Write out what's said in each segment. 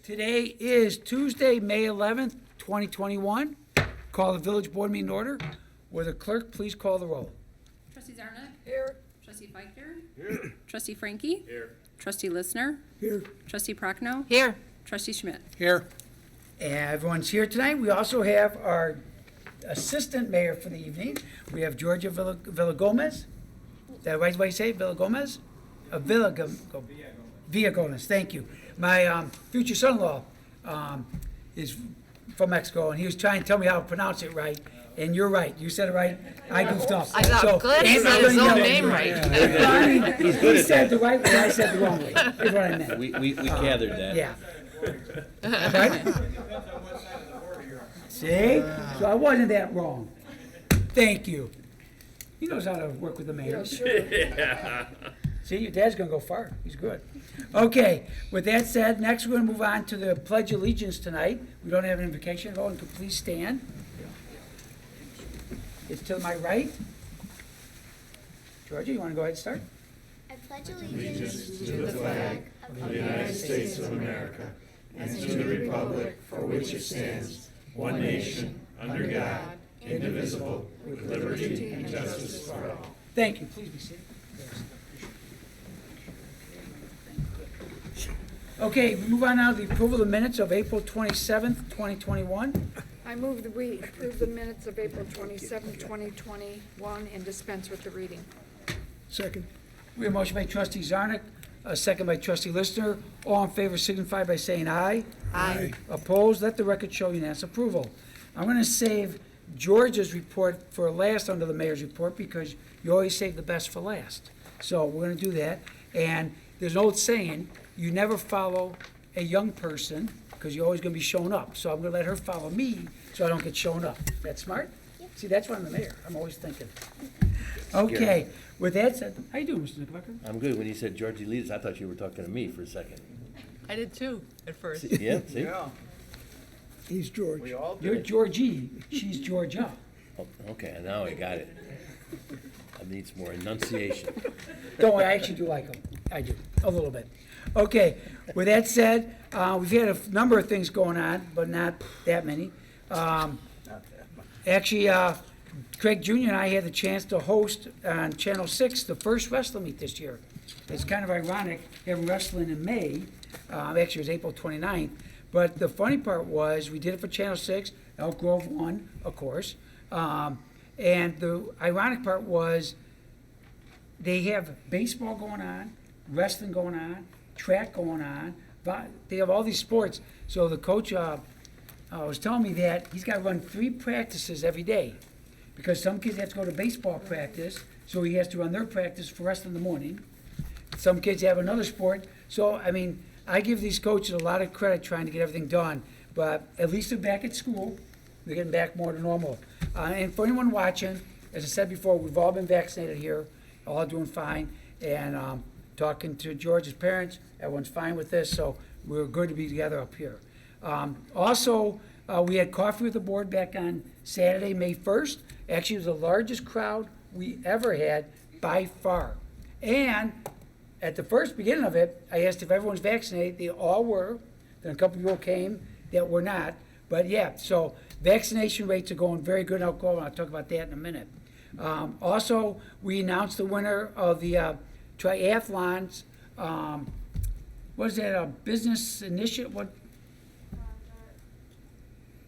Today is Tuesday, May 11th, 2021. Call the village board meeting order. Will the clerk please call the roll? Trustee Zarnik? Here. Trustee Feichter? Here. Trustee Frankie? Here. Trustee Listner? Here. Trustee Prochnow? Here. Trustee Schmidt? Here. Everyone's here tonight. We also have our assistant mayor for the evening. We have Georgia Villagomez. Is that the right way to say it? Villagomez? Villagomez, thank you. My future son-in-law is from Mexico, and he was trying to tell me how to pronounce it right. And you're right. You said it right. I goofed off. I thought, I'm glad he Aunt said his Marlene own yelled at name me. right. He said the right way, I said the wrong way, is what I meant. We gathered that. Yeah. Right? See? So I wasn't that wrong. Thank you. He knows how to work with the mayor. See, your dad's gonna go far. He's good. Okay, with that said, next we're gonna move on to the Pledge of Allegiance tonight. We don't have an invocation at all, and could please stand. It's to my right. Georgia, you wanna go ahead and start? I pledge allegiance to the flag of the United States of America and to the republic for which it stands, one nation, under God, indivisible, with liberty and justice for all. Thank you. Please be seated. Okay, we move on now to the approval of the minutes of April 27th, 2021. I move that we approve the minutes of April 27, 2021, and dispense with the reading. Second. We have a motion by trustee Zarnik, a second by trustee Lister. All in favor signify by saying aye. Aye. Opposed? Let the record show unanimous approval. I'm going to save Georgia's report for last under the mayor's report because you always save the best for last. So we're going to do that. And there's an old saying, you never follow a young person because you're always going to be showing up. So I'm going to let her follow me so I don't get shown up. That's smart? See, that's why I'm the mayor. I'm always thinking. Okay, with that said, how you doing, Mr. Knickerbocker? I'm good. When you said Georgie Leaders, I thought you were talking to me for a second. I did too, at first. Yeah, see? He's George. You're Georgie. She's Georgia. Oh, okay, now I got it. I need some more enunciation. Don't worry, I actually do like them. I do, a little bit. Okay, with that said, we've had a number of things going on, but not that many. Actually, Craig Jr. and I had the chance to host on Channel 6 the first wrestling meet this year. It's kind of ironic having wrestling in May. Actually, it was April 29th. But the funny part was we did it for Channel 6. Elk Grove won, of course. And the ironic part was they have baseball going on, wrestling going on, track going on. They have all these sports. So the coach was telling me that he's got to run 3 practices every day because some kids have to go to baseball practice, so he has to run their practice for rest in the morning. Some kids have another sport. So, I mean, I give these coaches a lot of credit trying to get everything done, but at least they're back at school. They're getting back more to normal. And for anyone watching, as I said before, we've all been vaccinated here, all doing fine. And talking to George's parents, everyone's fine with this, so we're good to be together up here. Also, we had coffee with the board back on Saturday, May 1st. Actually, it was the largest crowd we ever had by far. And at the first beginning of it, I asked if everyone's vaccinated. They all were. Then a couple people came that were not. But yeah, so vaccination rates are going very good in Elk Grove, and I'll talk about that in a minute. Also, we announced the winner of the triathlons. What is that, a business initiative? What?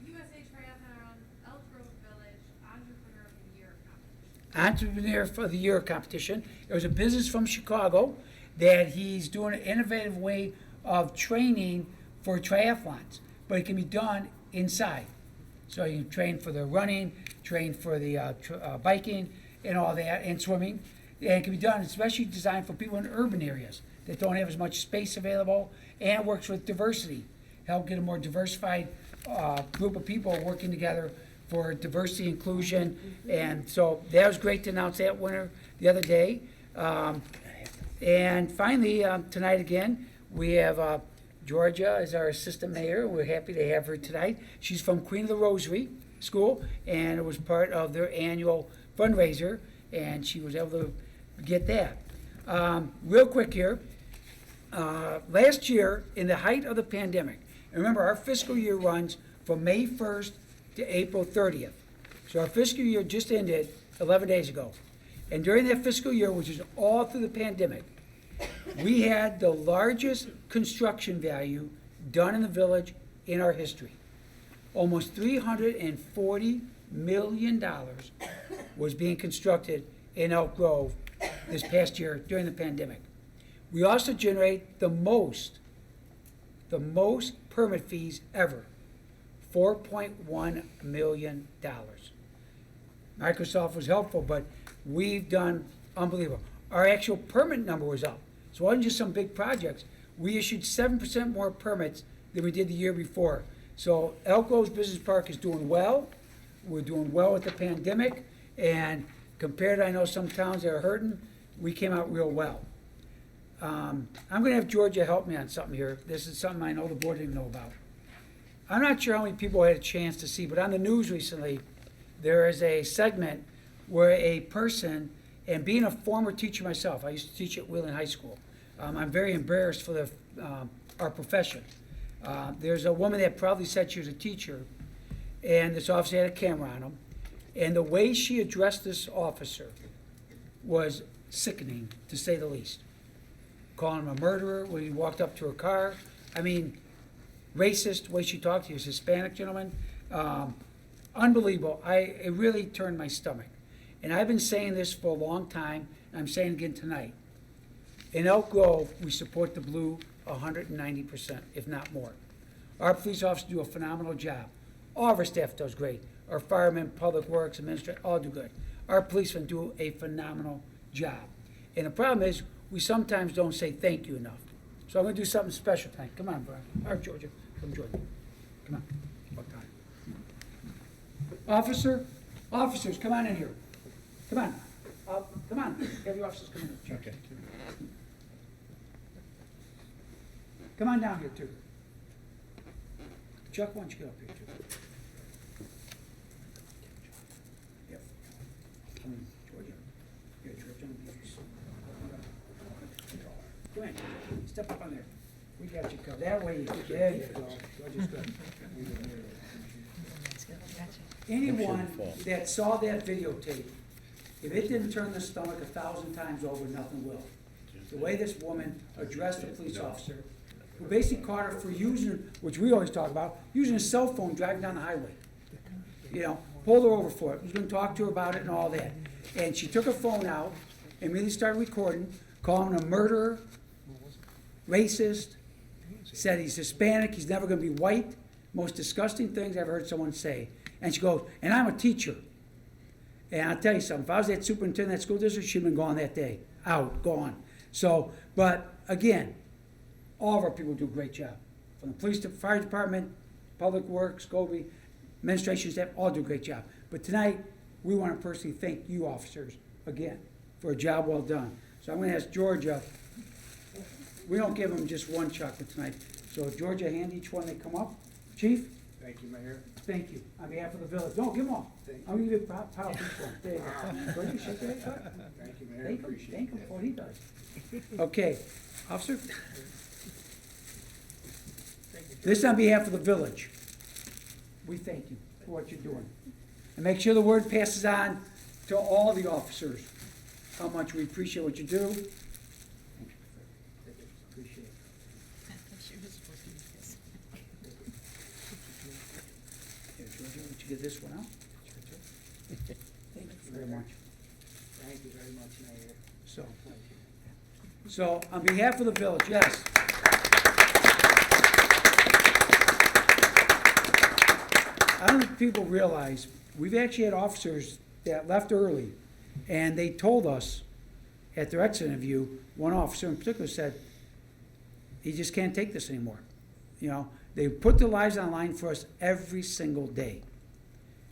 USA Triathlon Elk Grove Village Entrepreneur of the Year competition. Entrepreneur for the Year competition. It was a business from Chicago that he's doing an innovative way of training for triathlons, but it can be done inside. So you train for the running, train for the biking and all that, and swimming. And it can be done, especially designed for people in urban areas that don't have as much space available, and works with diversity. Help get a more diversified group of people working together for diversity, inclusion, and so that was great to announce that winner the other day. And finally, tonight again, we have Georgia as our assistant mayor. We're happy to have her tonight. She's from Queen of the Rosary School, and it was part of their annual fundraiser, and she was able to get that. Real quick here, last year, in the height of the pandemic, And remember, our fiscal year runs from May 1st to April 30th. So our fiscal year just ended 11 days ago. And during that fiscal year, which is all through the pandemic, we had the largest construction value done in the village in our history. Almost $340 million was being constructed in Elk Grove this past year during the pandemic. We also generate the most permit fees ever, $4.1 million. Microsoft was helpful, but we've done unbelievable. Our actual permit number was up. So it wasn't just some big projects. We issued 7% more permits than we did the year before. So Elk Grove's Business Park is doing well. We're doing well with the pandemic, and compared to, I know, some towns that are hurting, we came out real well. I'm gonna have Georgia help me on something here. This is something I know the board didn't know about. I'm not sure how many people had a chance to see, but on the news recently, there is a segment where a person, and being a former teacher myself, I used to teach at Wheeling High School. I'm very embarrassed for our profession. There's a woman that proudly said she was a teacher, and this officer had a camera on him, and the way she addressed this officer was sickening, to say the least. Calling him a murderer when he walked up to her car. I mean, racist, the way she talked to you, this Hispanic gentleman. Unbelievable. It really turned my stomach. And I've been saying this for a long time, and I'm saying it again tonight. In Elk Grove, we support the blue 190%, if not more. Our police officers do a phenomenal job. All of our staff does great. Our firemen, public works, administrators, all do good. Our policemen do a phenomenal job. And the problem is, we sometimes don't say thank you enough. So I'm gonna do something special tonight. Come on, Brian. All right, Georgia, come join me. Come on. What time? Officers, come on in here. Come on. Come on. Have your officers come in here. Okay. Come on down here, too. Chuck, why don't you get up here, too? Yep. Come in, Georgia. Here, Georgia. Go ahead. Step up on there. We got you covered. That way, there you go. Georgia's good. Anyone that saw that videotape, if it didn't turn the stomach 1,000 times over, nothing will. The way this woman addressed the police officer, who basically caught her for using, which we always talk about, using a cell phone driving down the highway. You know, pulled her over for it. Was going to talk to her about it and all that. And she took her phone out and immediately started recording, calling him a murderer, racist, said he's Hispanic, he's never going to be white. Most disgusting things I've heard someone say. And she goes, and I'm a teacher. And I'll tell you something, if I was that superintendent of that school district, she'd been gone that day. Out, gone. So, but again, all of our people do a great job. From the police to fire department, public works, Scobie, administration staff, all do a great job. But tonight, we want to personally thank you officers again for a job well done. So I'm going to ask Georgia, we don't give them just one chocolate tonight. So Georgia, hand each one they come up. Chief? Thank you, Mayor. Thank you. On behalf of the village. No, give them all. I'm going to give you a pile of each one. There you go. Georgia, shake that up. Thank you, Mayor. Thank him, Appreciate thank him that. for what he does. Okay, officer? This on behalf of the village. We thank you for what you're doing. And make sure the word passes on to all the officers, how much we appreciate what you do. Appreciate it. Here, Georgia, would you get this one out? Thank you very much. Thank you very much, Mayor. So on behalf of the village, yes. I don't think people realize, we've actually had officers that left early, and they told us at their exit interview, one officer in particular said, he just can't take this anymore. You know, they put their lives on the line for us every single day.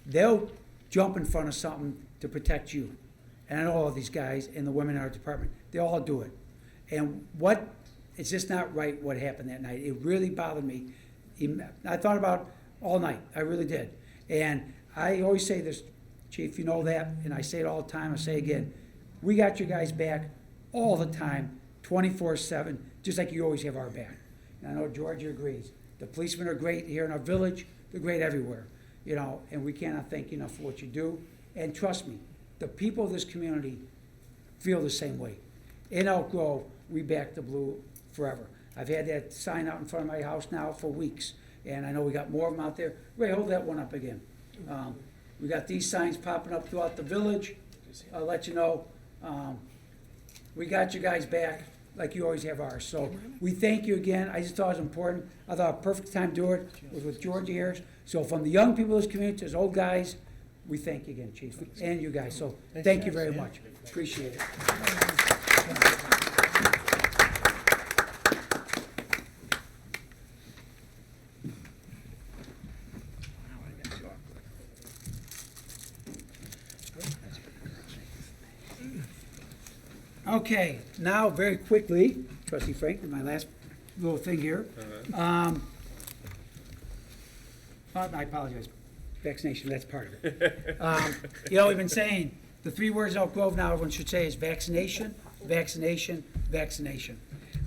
They'll jump in front of something to protect you. And I know all of these guys and the women in our department, they all do it. And it's just not right what happened that night. It really bothered me. I thought about all night, I really did. And I always say this, Chief, you know that, and I say it all the time, I say again, we got your guys back all the time, 24/7, just like you always have our back. And I know Georgia agrees. The policemen are great here in our village, they're great everywhere, you know, and we cannot thank you enough for what you do. And trust me, the people of this community feel the same way. In Elk Grove, we back the blue forever. I've had that sign out in front of my house now for weeks, and I know we got more of them out there. Ray, hold that one up again. We got these signs popping up throughout the village. I'll let you know. We got you guys back like you always have ours. So we thank you again. I just thought it was important. I thought a perfect time to do it was with Georgia here. So from the young people of this community to the old guys, we thank you again, Chief, and you guys. So thank you very much. Appreciate it. Okay, now very quickly, Trustee Frank, my last little thing here. I apologize, vaccination, that's part of it. You know, we've been saying, the three words in Elk Grove now everyone should say is vaccination, vaccination, vaccination.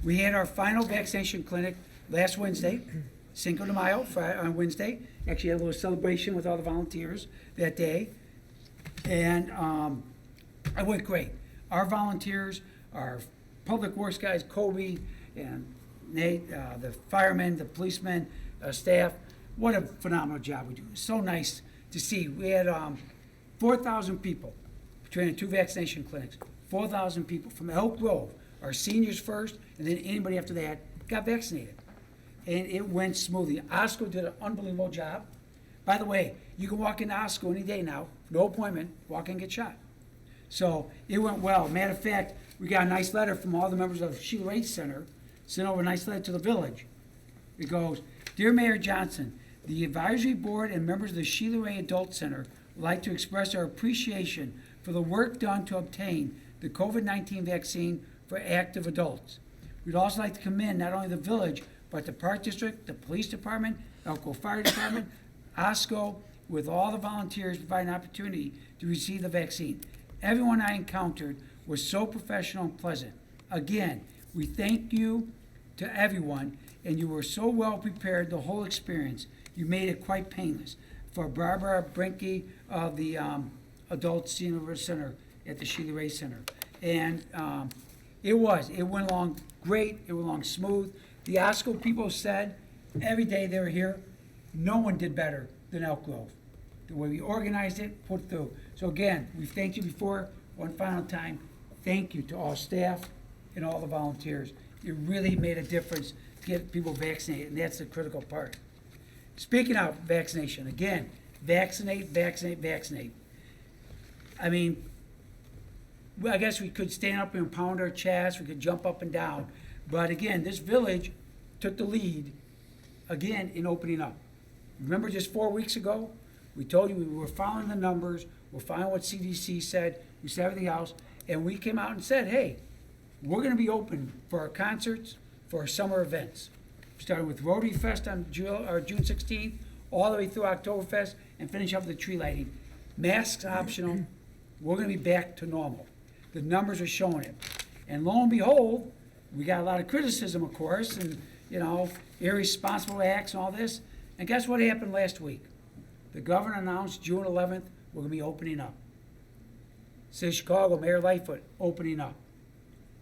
We had our final vaccination clinic last Wednesday, Cinco de Mayo, on Wednesday. Actually had a little celebration with all the volunteers that day. And it went great. Our volunteers, our public works guys, Kobe and Nate, the firemen, the policemen, staff, what a phenomenal job we do. It's so nice to see. We had 4,000 people between the two vaccination clinics, 4,000 people from Elk Grove, our seniors first, and then anybody after that got vaccinated. And it went smoothly. Osco did an unbelievable job. By the way, you can walk into Osco any day now, no appointment, walk in and get shot. So it went well. Matter of fact, we got a nice letter from all the members of Sheila Ray Center, sent over a nice letter to the village. It goes, Dear Mayor Johnson, the advisory board and members of the Sheila Ray Adult Center would like to express our appreciation for the work done to obtain the COVID-19 vaccine for active adults. We'd also like to commend not only the village, but the Park District, the Police Department, Elk Grove Fire Department, OSCO, with all the volunteers providing an opportunity to receive the vaccine. Everyone I encountered was so professional and pleasant. Again, we thank you to everyone, and you were so well prepared the whole experience. You made it quite painless. For Barbara Brinke of the Adult Senior Center at the Sheila Ray Center. And it went along great, it went along smooth. The OSCO people said every day they were here, no one did better than Elk Grove. The way we organized it, put through. So again, we've thanked you before, one final time, thank you to all staff and all the volunteers. It really made a difference to get people vaccinated, and that's the critical part. Speaking of vaccination, again, vaccinate, vaccinate, vaccinate. I mean, well, I guess we could stand up and pound our chest, we could jump up and down, but again, this village took the lead, again, in opening up. Remember just 4 weeks ago, we told you we were following the numbers, we're following what CDC said, we said everything else, and we came out and said, hey, we're gonna be open for our concerts, for our summer events. Starting with Rotary Fest on June 16th, all the way through Oktoberfest, and finish up with the tree lighting. Masks optional, we're gonna be back to normal. The numbers are showing it. And lo and behold, we got a lot of criticism, of course, and, you know, irresponsible acts and all this. And guess what happened last week? The governor announced June 11th, we're gonna be opening up. City of Chicago, Mayor Lightfoot, opening up.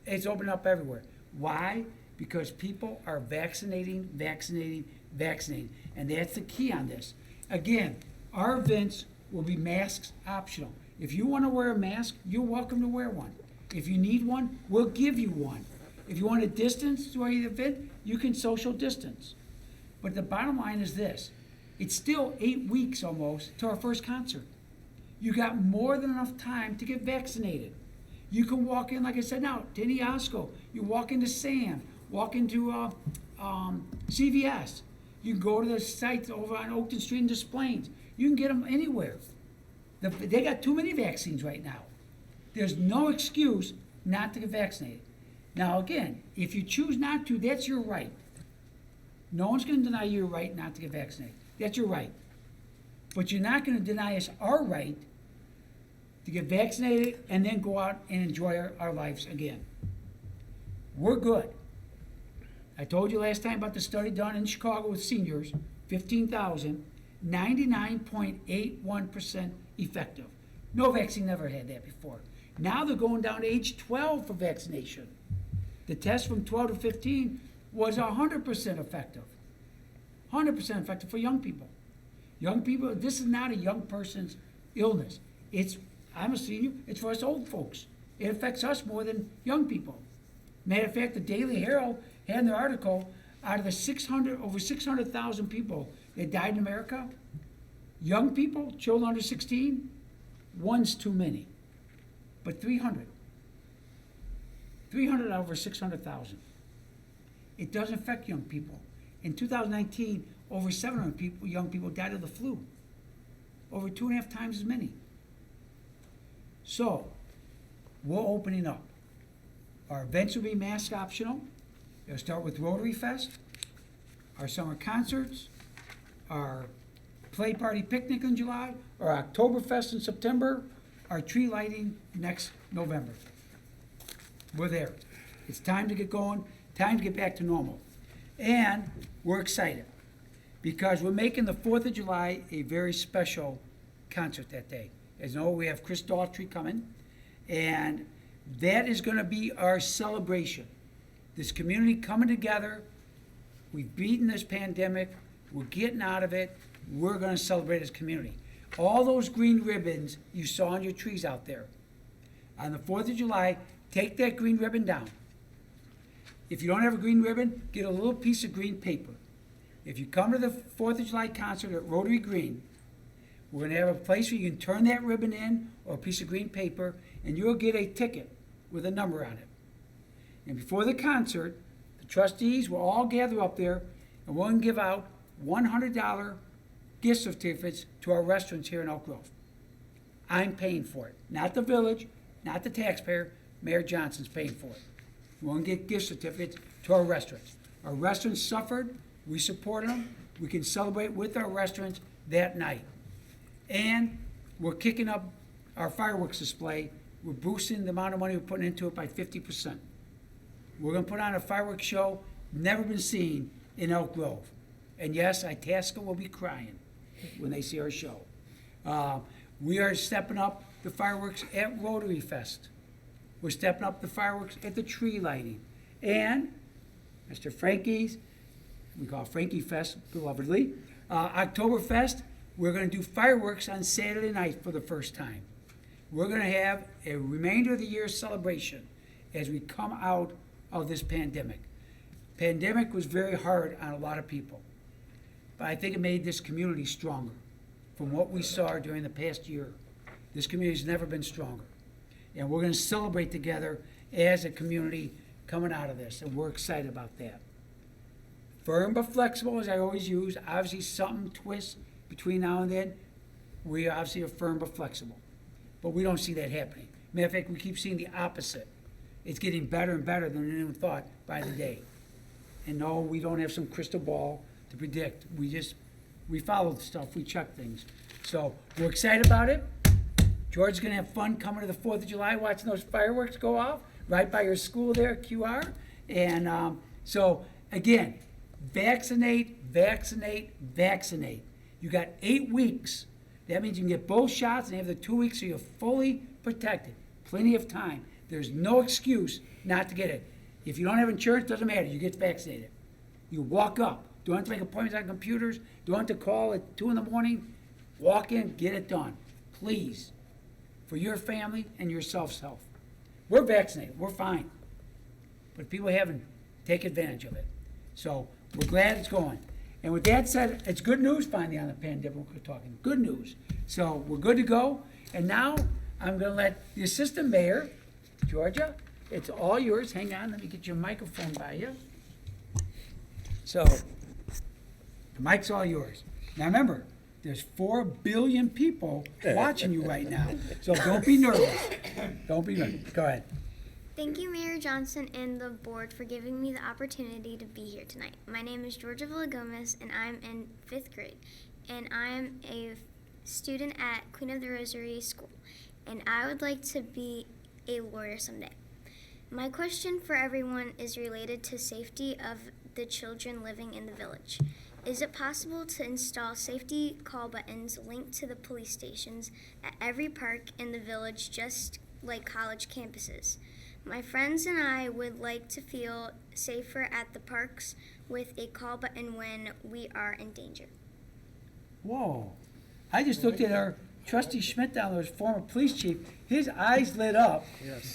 It's opening up everywhere. Why? Because people are vaccinating, vaccinating, vaccinating. And that's the key on this. Again, our events will be masks optional. If you wanna wear a mask, you're welcome to wear one. If you need one, we'll give you one. If you want to distance to the event, you can social distance. But the bottom line is this, it's still 8 weeks almost to our first concert. You got more than enough time to get vaccinated. You can walk in, like I said now, to any Osco. You walk into Sam, walk into CVS. You can go to the sites over on Oakton Street and Des Plaines. You can get them anywhere. They got too many vaccines right now. There's no excuse not to get vaccinated. Now again, if you choose not to, that's your right. No one's gonna deny you your right not to get vaccinated. That's your right. But you're not gonna deny us our right to get vaccinated and then go out and enjoy our lives again. We're good. I told you last time about the study done in Chicago with seniors, 15,000, 99.81% effective. No vaccine never had that before. Now they're going down to age 12 for vaccination. The test from 12 to 15 was 100% effective. 100% effective for young people. Young people, this is not a young person's illness. I'm a senior, it's for us old folks. It affects us more than young people. Matter of fact, the Daily Herald had in their article, out of the over 600,000 people that died in America, young people, children under 16, one's too many. But 300 out of over 600,000. It doesn't affect young people. In 2019, over 700 young people died of the flu. Over 2.5 times as many. So, we're opening up. Our events will be mask optional. It'll start with Rotary Fest, our summer concerts, our play party picnic in July, our Oktoberfest in September, our tree lighting next November. We're there. It's time to get going, time to get back to normal. And we're excited because we're making the 4th of July a very special concert that day. As you know, we have Chris Daughtry coming, and that is going to be our celebration. This community coming together. We've beaten this pandemic. We're getting out of it. We're going to celebrate as a community. All those green ribbons you saw on your trees out there, on the 4th of July, take that green ribbon down. If you don't have a green ribbon, get a little piece of green paper. If you come to the 4th of July concert at Rotary Green, we're going to have a place where you can turn that ribbon in or a piece of green paper, and you'll get a ticket with a number on it. And before the concert, the trustees will all gather up there, and we're going to give out $100 gift certificates to our restaurants here in Elk Grove. I'm paying for it. Not the village, not the taxpayer. Mayor Johnson's paying for it. We're going to get gift certificates to our restaurants. Our restaurants suffered. We support them. We can celebrate with our restaurants that night. And we're kicking up our fireworks display. We're boosting the amount of money we're putting into it by 50%. We're going to put on a fireworks show never been seen in Elk Grove. And yes, Itasca will be crying when they see our show. We are stepping up the fireworks at Rotary Fest. We're stepping up the fireworks at the tree lighting. And Mr. Frankie's, we call it Frankie Fest, belovedly, Oktoberfest, we're going to do fireworks on Saturday night for the first time. We're going to have a remainder of the year celebration as we come out of this pandemic. Pandemic was very hard on a lot of people, but I think it made this community stronger. From what we saw during the past year, this community has never been stronger. And we're going to celebrate together as a community coming out of this, and we're excited about that. Firm but flexible, as I always use. Obviously, something twists between now and then. We obviously are firm but flexible. But we don't see that happening. Matter of fact, we keep seeing the opposite. It's getting better and better than anyone thought by the day. And no, we don't have some crystal ball to predict. We follow the stuff, we check things. So we're excited about it. George's gonna have fun coming to the 4th of July, watching those fireworks go off right by your school there at QR. And so again, vaccinate, vaccinate, vaccinate. You got 8 weeks. That means you can get both shots and have the 2 weeks so you're fully protected. Plenty of time. There's no excuse not to get it. If you don't have insurance, doesn't matter. You get vaccinated. You walk up. Don't have to make appointments on computers. Don't have to call at 2 in the morning. Walk in, get it done. Please. For your family and your self-health. We're vaccinated. We're fine. But people haven't taken advantage of it. So we're glad it's going. And with that said, it's good news finally on the pandemic we're talking. Good news. So we're good to go. And now I'm going to let the assistant mayor, Georgia, it's all yours. Hang on, let me get your microphone by you. So the mic's all yours. Now remember, there's 4 billion people watching you right now. So don't be nervous. Don't be nervous. Go ahead. Thank you, Mayor Johnson and the board for giving me the opportunity to be here tonight. My name is Georgia Villagomez, and I'm in 5th grade. And I'm a student at Queen of the Rosary School. And I would like to be a lawyer someday. My question for everyone is related to safety of the children living in the village. Is it possible to install safety call buttons linked to the police stations at every park in the village, just like college campuses? My friends and I would like to feel safer at the parks with a call button when we are in danger. Whoa. I just looked at our trustee Schmidt down there, former police chief. His eyes lit up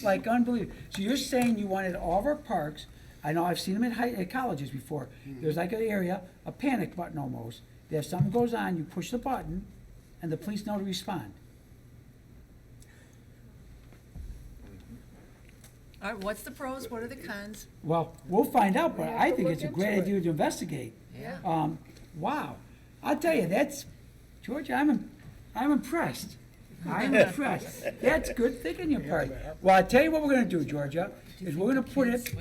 like unbelievable. So you're saying you wanted all of our parks, I know I've seen them at colleges before. There's like an area, a panic button almost. That if something goes on, you push the button and the police know to respond. All right, what's the pros, what are the cons? Well, we'll find out, but We have I to think look it's a into great it. idea to investigate. Yeah. Wow. I'll tell you, that's, Georgia, I'm impressed. I'm impressed. That's good thinking on your part. Well, I'll tell you what we're gonna do, Georgia, is we're gonna put it,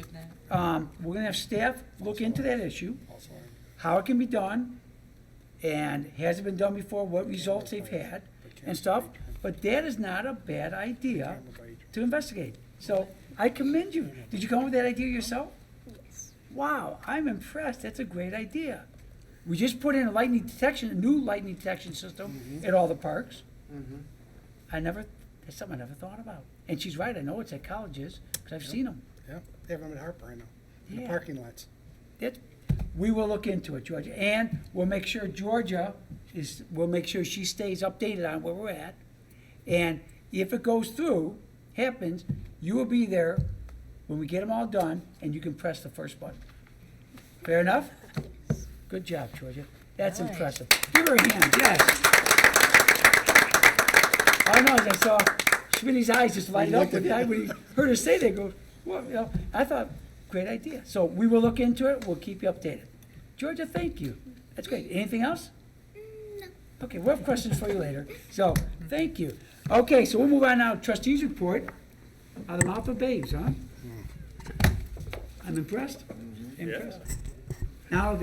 we're gonna have staff look into that issue, how it can be done, and has it been done before, what results they've had, and stuff. But that is not a bad idea to investigate. So I commend you. Did you come up with that idea yourself? Yes. Wow, I'm impressed. That's a great idea. We just put in a new lightning detection system at all the parks. That's something I never thought about. And she's right, I know it's at colleges, because I've seen them. Yeah, they have them at Harper, I know, in the Yeah. parking lots. We will look into it, Georgia, and we'll make sure we'll make sure she stays updated on where we're at. And if it goes through, happens, you will be there when we get them all done, and you can press the first button. Fair enough? Good job, Georgia. That's Nice. impressive. Give her a hand, yes. I know, as I saw Schmitty's eyes just light up when he heard her say that, go, well, you know, I thought, great idea. So we will look into it, we'll keep you updated. Georgia, thank you. That's great. Anything else? No. Okay, we'll have questions for you later. So, thank you. Okay, so we'll move on now to trustees report. Out of the mouth of babes, huh? I'm impressed. Impressed. Now,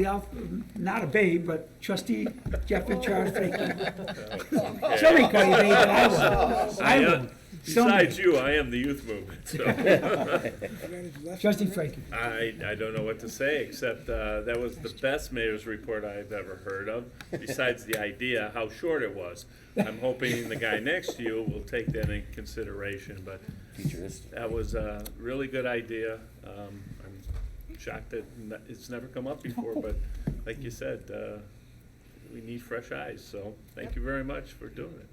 not a babe, but trustee Jeff and Charles, thank you. Somebody call you babe, but I won't. I won't. Besides you, I am the youth movement, so Trustee Frankie. I don't know what to say, except that was the best mayor's report I've ever heard of, besides the idea, how short it was. I'm hoping the guy next to you will take that in consideration, but Futuristic. that was a really good idea. I'm shocked that it's never come up before, but like you said, we need fresh eyes, so thank you very much for doing it.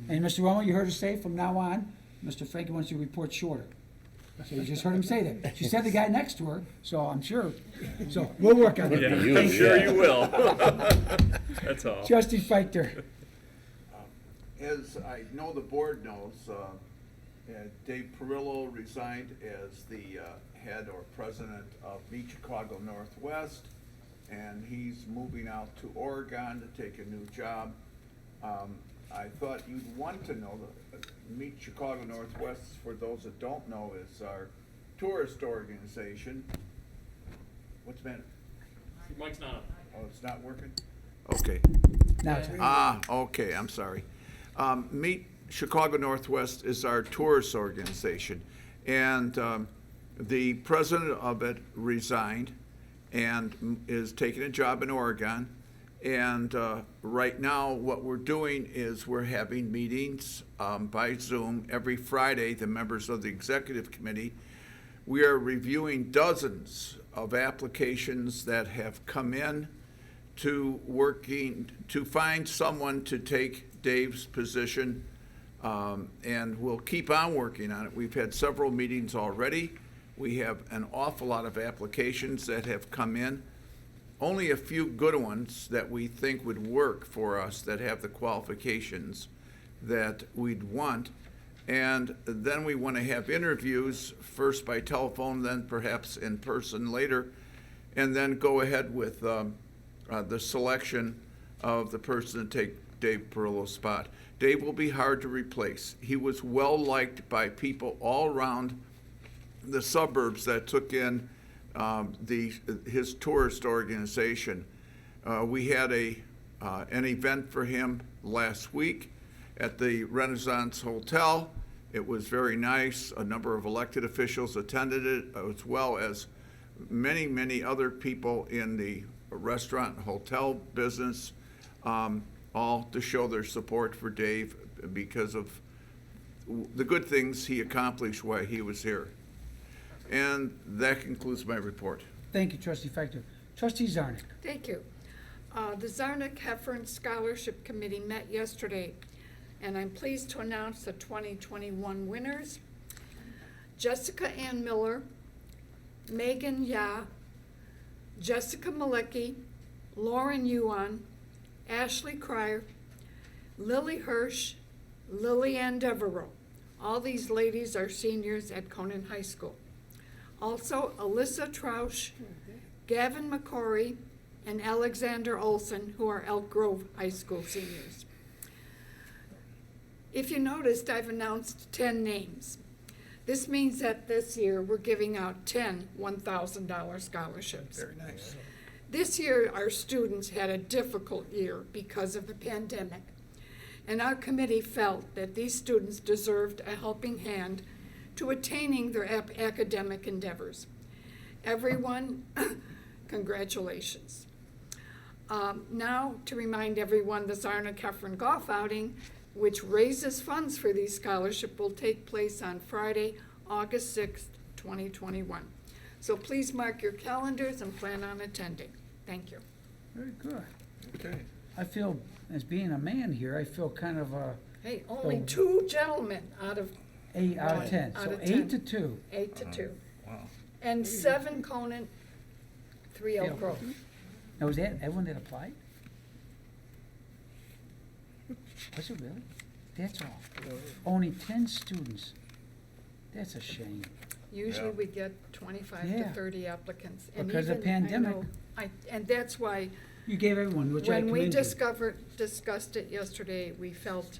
And Mr. Romo, you heard her say from now on, Mr. Frankie wants you to report shorter. So you just heard him say that. She said the guy next to her, so I'm sure. So we'll work on Yeah, it. you, I'm sure yeah. you will. That's all. Trustee Feichter. As I know the board knows, Dave Perillo resigned as the head or president of Meet Chicago Northwest, and he's moving out to Oregon to take a new job. I thought you'd want to know that Meet Chicago Northwest, for those that don't know, is our tourist organization. What's the matter? Mike's not. Oh, it's not working? Okay. Now it's on. Okay, I'm sorry. Meet Chicago Northwest is our tourist organization, and the president of it resigned and is taking a job in Oregon. And right now, what we're doing is we're having meetings by Zoom every Friday, the members of the executive committee. We are reviewing dozens of applications that have come in to find someone to take Dave's position, and we'll keep on working on it. We've had several meetings already. We have an awful lot of applications that have come in. Only a few good ones that we think would work for us, that have the qualifications that we'd want. And then we want to have interviews, first by telephone, then perhaps in person later, and then go ahead with the selection of the person to take Dave Perillo's spot. Dave will be hard to replace. He was well-liked by people all around the suburbs that took in his tourist organization. We had an event for him last week at the Renaissance Hotel. It was very nice. A number of elected officials attended it, as well as many, many other people in the restaurant and hotel business, all to show their support for Dave because of the good things he accomplished while he was here. And that concludes my report. Thank you, trustee Feichter. Trustee Zarnik. Thank you. The Zarnik Heffern Scholarship Committee met yesterday, and I'm pleased to announce the 2021 winners. Jessica Ann Miller, Megan Ya, Jessica Malecki, Lauren Yuan, Ashley Cryer, Lily Hirsch, Lillian Devereaux. All these ladies are seniors at Conan High School. Also, Alyssa Trausch, Gavin McCory, and Alexander Olson, who are Elk Grove High School seniors. If you noticed, I've announced 10 names. This means that this year we're giving out 10 $1,000 scholarships. Very nice. This year, our students had a difficult year because of the pandemic, and our committee felt that these students deserved a helping hand to attaining their academic endeavors. Everyone, congratulations. Now, to remind everyone, the Zarnik Heffern Golf Outing, which raises funds for these scholarships, will take place on Friday, August 6th, 2021. So please mark your calendars and plan on attending. Thank you. Very good. Okay. I feel, as being a man here, I feel kind of Hey, only Oh. 2 gentlemen out of 8 out of 10. Out So of 8 to 10. 2. 8 to 2. Wow. And 7 Conan, 3 Elk Grove. Now, was that everyone that applied? Was it really? That's all. Only 10 students. That's a shame. Usually we get 25 to Yeah. 30 applicants. And Because of even- I pandemic. know, and that's why, You gave everyone, which I when we commend you. discussed it yesterday, we felt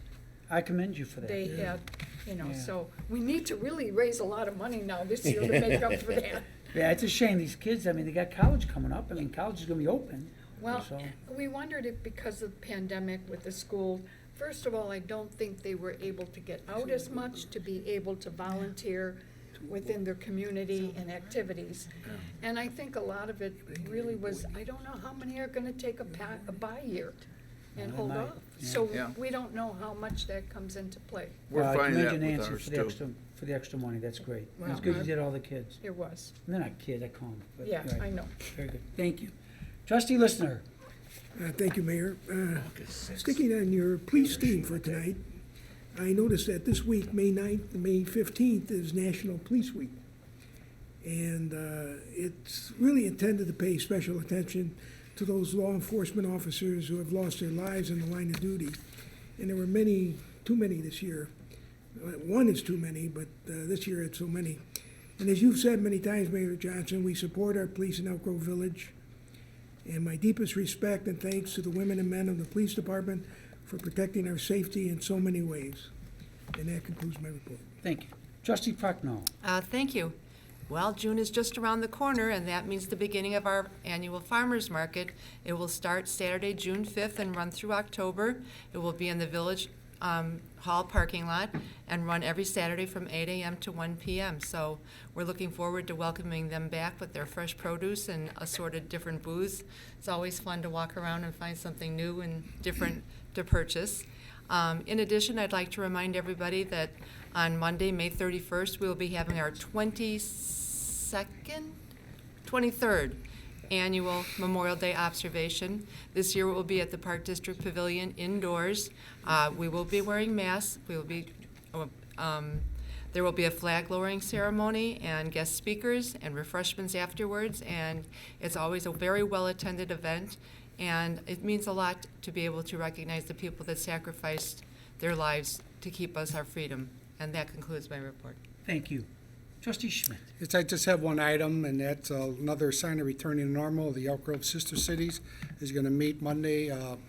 I commend you for that. they had, Yeah. so we need to really raise a lot of money now this year to make up for that. Yeah, it's a shame. These kids, I mean, they got college coming up. I mean, college is gonna be open. Well, So- we wondered if because of the pandemic with the school, first of all, I don't think they were able to get out as much to be able to volunteer within their community and activities. And I think a lot of it really was, I don't know how many are gonna take a bye year and Well, hold they might, off. yeah. So Yeah. we don't know how much that comes into play. We're Well, I finding commend that you, with Nancy, ours for the too. extra, for the extra money. That's great. Well, It's good you I- did all the kids. It was. They're not kids, I call them. but Yeah, you're right. I know. Very good. Thank you. Trustee Listener. Thank you, Mayor. Sticking on your police theme for tonight, I noticed that this week, May 9th and May 15th, is National Police Week. And it's really intended to pay special attention to those law enforcement officers who have lost their lives in the line of duty. And there were many, too many this year. One is too many, but this year it's so many. And as you've said many times, Mayor Johnson, we support our police in Elk Grove Village. And my deepest respect and thanks to the women and men of the police department for protecting our safety in so many ways. And that concludes my report. Thank you. Trustee Prochnow. Thank you. Well, June is just around the corner, and that means the beginning of our annual farmers market. It will start Saturday, June 5th, and run through October. It will be in the Village Hall parking lot and run every Saturday from 8 a.m. to 1 p.m. So we're looking forward to welcoming them back with their fresh produce and assorted different booths. It's always fun to walk around and find something new and different to purchase. In addition, I'd like to remind everybody that on Monday, May 31st, we'll be having our 23rd annual Memorial Day observation. This year it will be at the Park District Pavilion indoors. We will be wearing masks. We will be, there will be a flag lowering ceremony and guest speakers and refreshments afterwards. And it's always a very well-attended event. And it means a lot to be able to recognize the people that sacrificed their lives to keep us our freedom. And that concludes my report. Thank you. Trustee Schmidt. Yes, I just have one item, and that's another sign of returning to normal. The Elk Grove Sister Cities is going to meet Monday,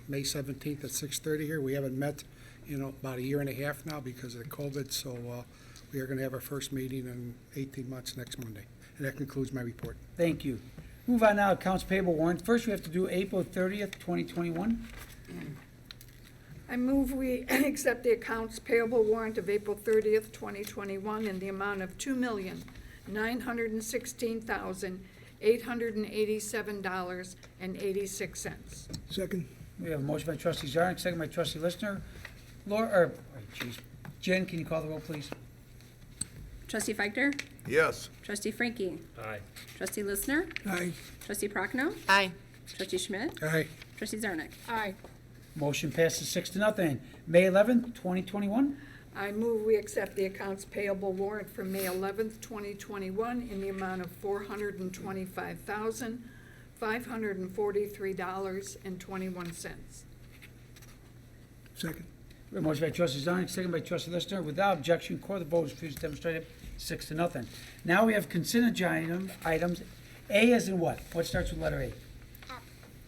May 17th at 6:30 here. We haven't met, about a year and a half now because of the COVID, so we are going to have our first meeting in 18 months next Monday. And that concludes my report. Thank you. Move on now, accounts payable warrant. First, we have to do April 30th, 2021. I move we accept the accounts payable warrant of April 30th, 2021 in the amount of $887.86. Second. We have a motion by trustee Zarnik, second by trustee Listener. Laura, Jen, can you call the roll, please? Trustee Feichter? Yes. Trustee Frankie? Aye. Trustee Listener? Aye. Trustee Prochnow? Aye. Trustee Schmidt? Aye. Trustee Zarnik? Aye. Motion passes 6-0. May 11th, 2021. I move we accept the accounts payable warrant for May 11th, 2021 in the amount of $425,543.21. Second. We have a motion by trustee Zarnik, second by trustee Listener. Without objection, record the vote as previously demonstrated, 6-0. Now we have consent agenda items. A as in what? What starts with letter A?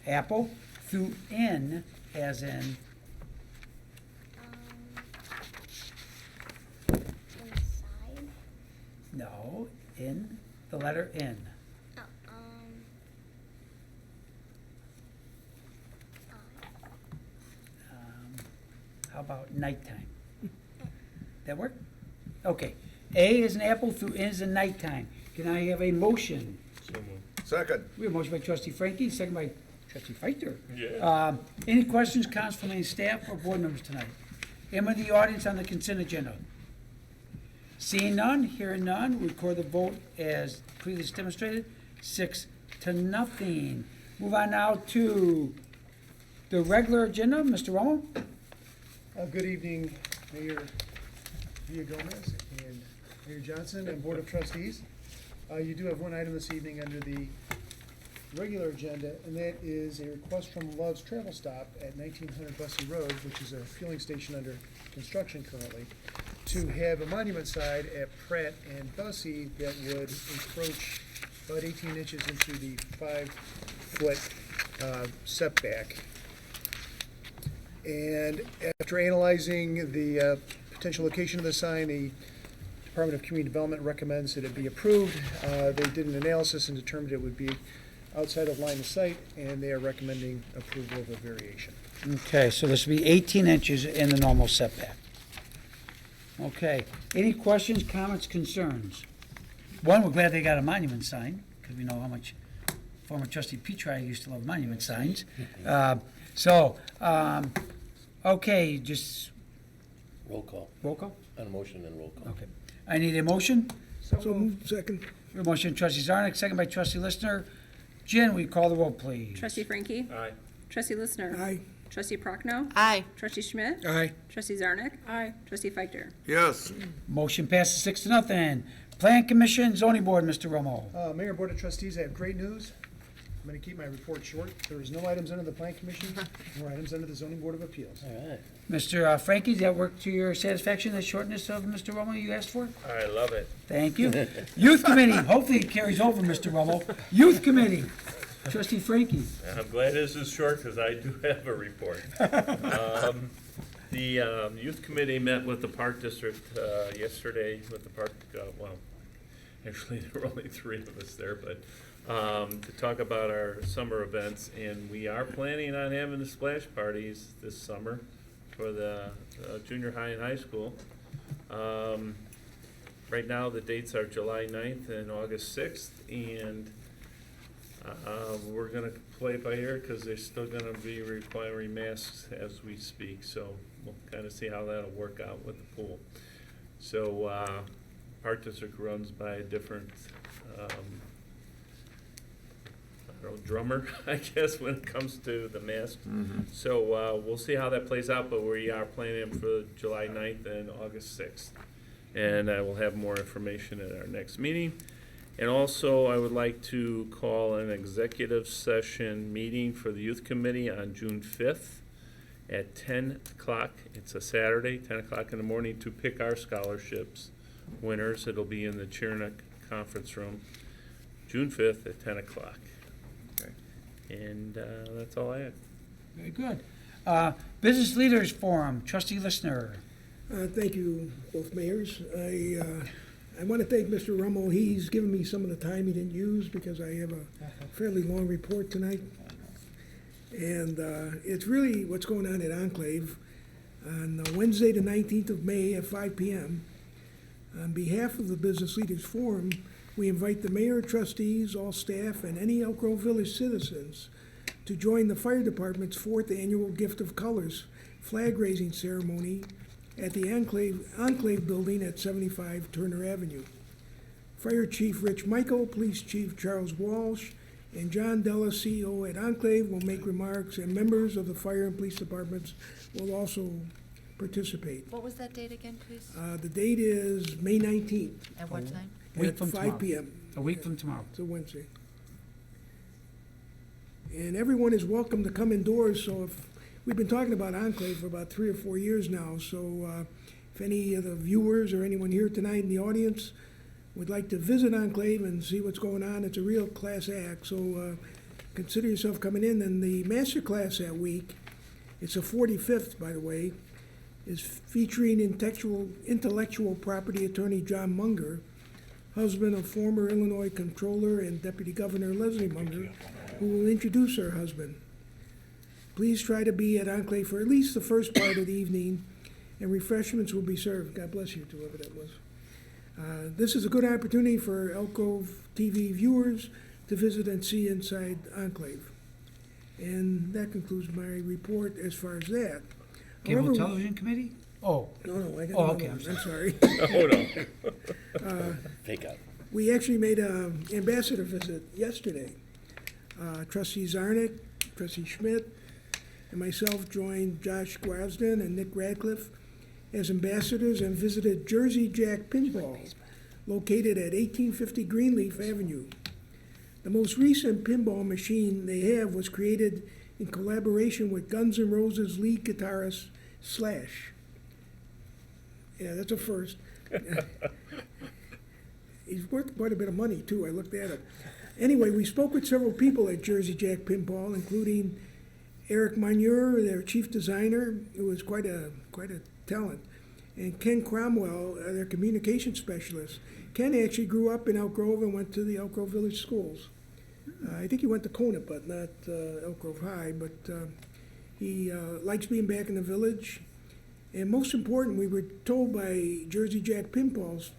Apple. Through N as in, Inside. no, in, the letter N. Oh, How about nighttime? That work? Okay. A is an apple, through N is a nighttime. Can I have a motion? So moved. Second. We have a motion by trustee Frankie, second by trustee Feichter. Yeah. Any questions, comments from any staff or board members tonight? Anyone in the audience on the consent agenda? Seeing none, hearing none, we record the vote as previously demonstrated, 6-0. Move on now to the regular agenda. Mr. Romo? Good evening, Mayor Villagomez and Mayor Johnson and Board of Trustees. You do have one item this evening under the regular agenda, and that is a request from Love's Travel Stop at 1900 Bussey Road, which is a fueling station under construction currently, to have a monument sign at Pratt and Bussey that would encroach about 18 inches into the 5-foot setback. And after analyzing the potential location of the sign, the Department of Community Development recommends that it be approved. They did an analysis and determined it would be outside of line of sight, and they are recommending approval of a variation. Okay, so this will be 18 inches in the normal setback. Okay, any questions, comments, concerns? One, we're glad they got a monument sign, because we know how much former trustee Petri used to love monument signs. Okay, just Roll call. roll call? On a motion and roll call. Okay. I need a motion. So moved. Second. A motion trustee Zarnik, second by trustee Listener. Jen, will you call the roll, please? Trustee Frankie? Aye. Trustee Listener? Aye. Trustee Prochnow? Aye. Trustee Schmidt? Aye. Trustee Zarnik? Aye. Trustee Feichter? Yes. Motion passes 6-0. Plan Commission, Zoning Board, Mr. Romo. Mayor, Board of Trustees, I have great news. I'm going to keep my report short. There is no items under the Plan Commission, nor items under the Zoning Board of Appeals. All right. Mr. Frankie, does that work to your satisfaction, the shortness of Mr. Romo you asked for? I love it. Thank you. Youth Committee, hopefully it carries over, Mr. Romo. Youth Committee, trustee Frankie. I'm glad this is short because I do have a report. The youth committee met with the Park District yesterday with the park, actually there were only 3 of us there, but to talk about our summer events, and we are planning on having the splash parties this summer for the junior high and high school. Right now, the dates are July 9th and August 6th, and we're gonna play it by ear because they're still gonna be requiring masks as we speak, so we'll kind of see how that'll work out with the pool. So, Park District runs by a different, drummer, I guess, when it comes to the masks. So, we'll see how that plays out, but we are planning for July 9th and August 6th. And I will have more information at our next meeting. And also, I would like to call an executive session meeting for the Youth Committee on June 5th at 10 o'clock. It's a Saturday, 10 o'clock in the morning, to pick our scholarships winners. It'll be in the Chirnak Conference Room, June 5th at 10 o'clock. Okay. And that's all I had. Very good. Business Leaders Forum, trustee Listener. Thank you, both mayors. I want to thank Mr. Rummel. He's given me some of the time he didn't use because I have a fairly long report tonight. And it's really what's going on at Enclave. On Wednesday, the 19th of May at 5 p.m., on behalf of the Business Leaders Forum, We invite the mayor, trustees, all staff, and any Elk Grove Village citizens to join the fire department's 4th annual Gift of Colors flag raising ceremony at the Enclave Building at 75 Turner Avenue. Fire Chief Rich Michael, Police Chief Charles Walsh, and John Della, CEO at Enclave, will make remarks, and members of the fire and police departments will also participate. What was that date again, please? The date is May 19th. At what time? Week At from 5 tomorrow. p.m. A week from tomorrow. It's a Wednesday. And everyone is welcome to come indoors, so if, we've been talking about Enclave for about 3 or 4 years now, so if any of the viewers or anyone here tonight in the audience would like to visit Enclave and see what's going on, it's a real class act, so consider yourself coming in. And the master class that week, it's the 45th, by the way, is featuring intellectual property attorney John Munger, husband of former Illinois Comptroller and Deputy Governor Leslie Munger, who will introduce her husband. Please try to be at Enclave for at least the first part of the evening, and refreshments will be served. God bless you to whoever that was. This is a good opportunity for Elk Grove TV viewers to visit and see inside Enclave. And that concludes my report as far as that. Cable However, Television Committee? Oh, No, I got Oh, another okay, one. I'm I'm sorry. Oh, no. Fake out. We actually made an ambassador visit yesterday. Trustee Zarnik, Trustee Schmidt, and myself joined Josh Grosden and Nick Radcliffe as ambassadors and visited Jersey Jack Pinball, located at 1850 Greenleaf Avenue. The most recent pinball machine they have was created in collaboration with Guns N' Roses lead guitarist Slash. Yeah, that's a first. He's worth quite a bit of money, too. I looked at it. Anyway, we spoke with several people at Jersey Jack Pinball, including Eric Monure, their chief designer, who was quite a talent, and Ken Cromwell, their communication specialist. Ken actually grew up in Elk Grove and went to the Elk Grove Village schools. I think he went to Conant, but not Elk Grove High, but he likes being back in the village. And most important, we were told by Jersey Jack Pinball's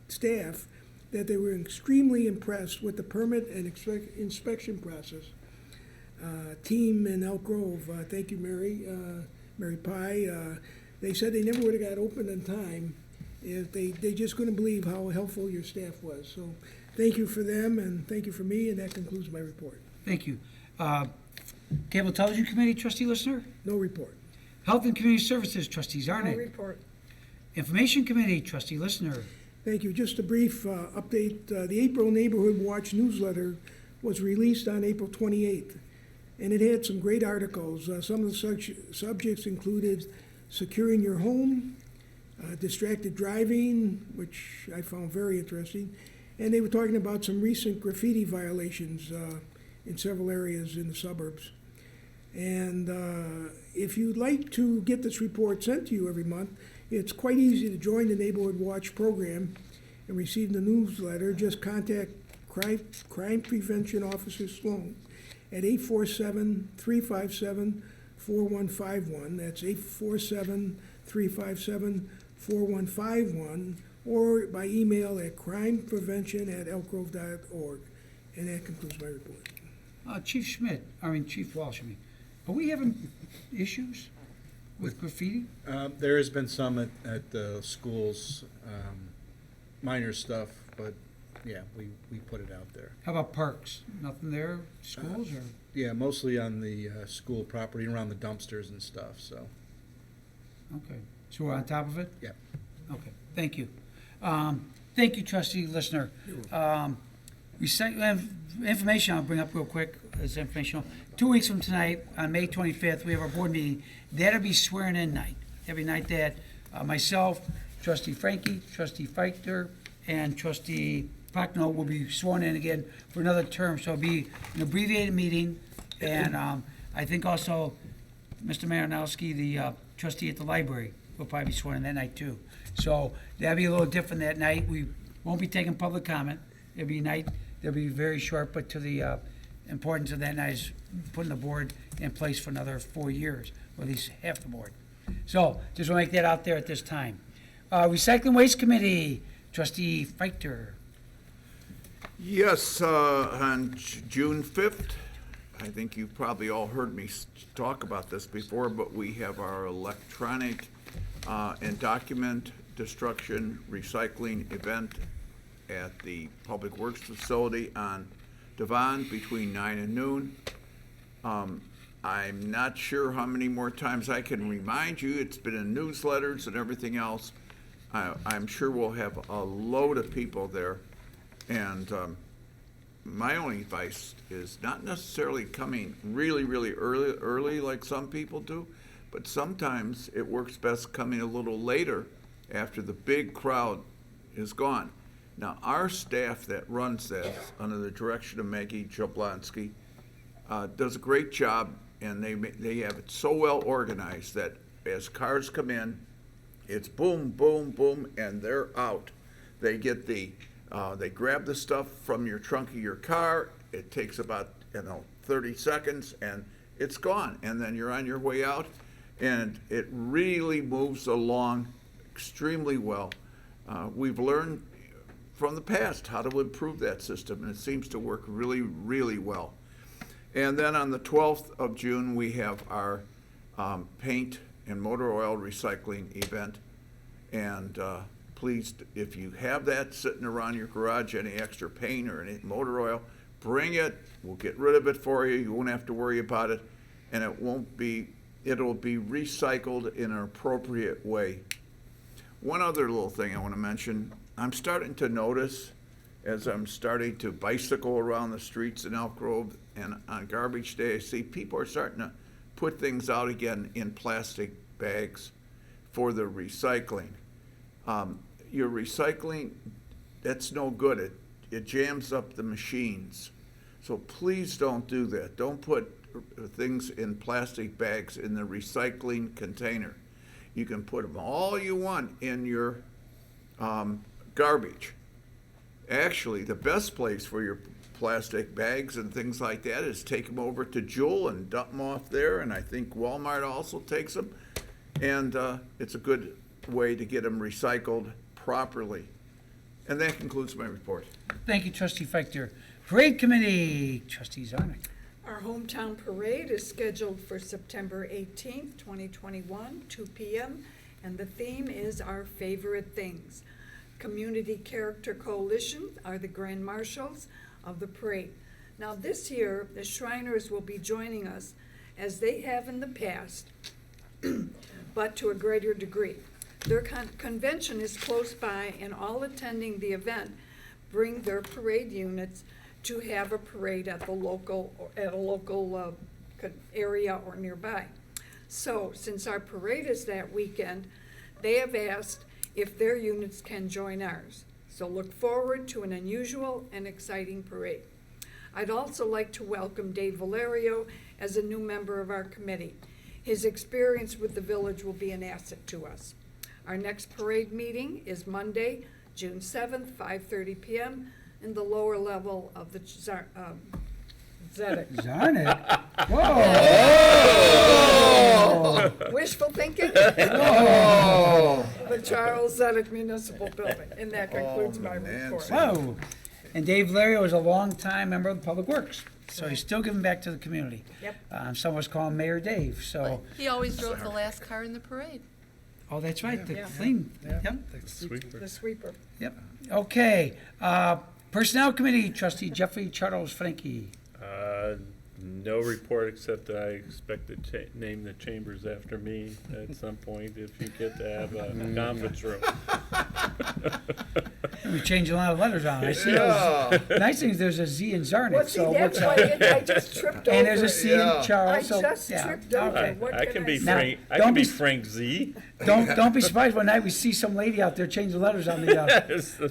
staff that they were extremely impressed with the permit and inspection process. Team in Elk Grove, thank you, Mary Pye. They said they never would have got open in time if they just couldn't believe how helpful your staff was. So thank you for them, and thank you for me, and that concludes my report. thank you. Cable Television Committee, Trustee Listener? No report. Health and Community Services, Trustee Zarnik. report. Information Committee, Trustee Listener. Thank you. Just a brief update. The April Neighborhood Watch newsletter was released on April 28th, and it had some great articles. Some of the subjects included securing your home, distracted driving, which I found very interesting, and they were talking about some recent graffiti violations in several areas in the suburbs. And if you'd like to get this report sent to you every month, it's quite easy to join the Neighborhood Watch program and receive the newsletter. Just contact Crime Prevention Officer Sloan at 847-357-4151. That's 847-357-4151, or by email at crimeprevention@elkgrove.org. And that concludes my report. Chief Walsh, are we having issues with graffiti? There has been some at the schools, minor stuff, but yeah, we put it out there. How about parks? Nothing there, schools, or? Yeah, mostly on the school property, around the dumpsters and stuff, so. Okay, so we're on top of it? Yeah. Okay, thank you. Thank you, Trustee Listener. Information I'll bring up real quick is informational. 2 weeks from tonight, on May 25th, we have our board meeting. That'll be swearing-in night. Every night that myself, Trustee Frankie, Trustee Feichter, and Trustee Prochnow will be sworn in again for another term. So it'll be an abbreviated meeting, and I think also Mr. Marinowski, the trustee at the library, will probably be sworn in that night too. So that'll be a little different that night. We won't be taking public comment. It'll be night. They'll be very short, but to the importance of that night is putting the board in place for another 4 years, or at least half the board. So just want to make that out there at this time. Recycling Waste Committee, Trustee Feichter. Yes, on June 5th, I think you've probably all heard me talk about this before, but we have our electronic and document destruction recycling event at the Public Works Facility on Devon between 9 and noon. I'm not sure how many more times I can remind you. It's been in newsletters and everything else. I'm sure we'll have a load of people there. And my only advice is not necessarily coming really, really early like some people do, but sometimes it works best coming a little later after the big crowd is gone. Now, our staff that runs that, under the direction of Maggie Jablonski, does a great job, and they have it so well organized that as cars come in, it's boom, boom, boom, and they're out. They get they grab the stuff from your trunk of your car. It takes about 30 seconds, and it's gone. And then you're on your way out, and it really moves along extremely well. We've learned from the past how to improve that system, and it seems to work really, really well. And then on the 12th of June, we have our paint and motor oil recycling event. And please, if you have that sitting around your garage, any extra paint or any motor oil, bring it. We'll get rid of it for you. You won't have to worry about it. And it'll be recycled in an appropriate way. One other little thing I want to mention, I'm starting to notice as I'm starting to bicycle around the streets in Elk Grove, and on garbage day, I see people are starting to put things out again in plastic bags for the recycling. Your recycling, that's no good. It jams up the machines. So please don't do that. Don't put things in plastic bags in the recycling container. You can put them all you want in your garbage. Actually, the best place for your plastic bags and things like that is take them over to Jewel and dump them off there, and I think Walmart also takes them. And it's a good way to get them recycled properly. And that concludes my report. Thank you, Trustee Feichter. Parade Committee, Trustee Zarnik. Our hometown parade is scheduled for September 18th, 2021, 2 p.m., and the theme is Our Favorite Things. Community Character Coalition are the grand marshals of the parade. Now this year, the Shriners will be joining us as they have in the past, but to a greater degree. Their convention is close by, and all attending the event bring their parade units to have a parade at a local area or nearby. So since our parade is that weekend, they have asked if their units can join ours. So look forward to an unusual and exciting parade. I'd also like to welcome Dave Valerio as a new member of our committee. His experience with the village will be an asset to us. Our next parade meeting is Monday, June 7th, 5:30 p.m. in the lower level of the Zedek. Zarnik? Whoa! Wishful thinking? Whoa! The Charles Zedek Municipal Building. And that concludes my report. Whoa! And Dave Valerio is a longtime member of the Public Works, so he's still giving back to the community. Yep. Some of us call him Mayor Dave, so. He always drove the last car in the parade. Oh, that's right, the Yeah. thing. Yeah. Yep, The sweeper. yep. Okay. Personnel Committee, Trustee Jeffrey Charles Frankie. No report, except that I expect to name the chambers after me at some point if you get to have a conference room. We changed a lot of letters on it. I see Yeah. those. Nice thing is there's a Z in Zarnik, Well, see, so it that's works why out. I just tripped over. And there's a it. C in Yeah. Charles, so, I just yeah. tripped over. Okay. What I can can I be say? Now, Frank. I don't can be be- Frank Z. Don't be surprised one night we see some lady out there change the letters on the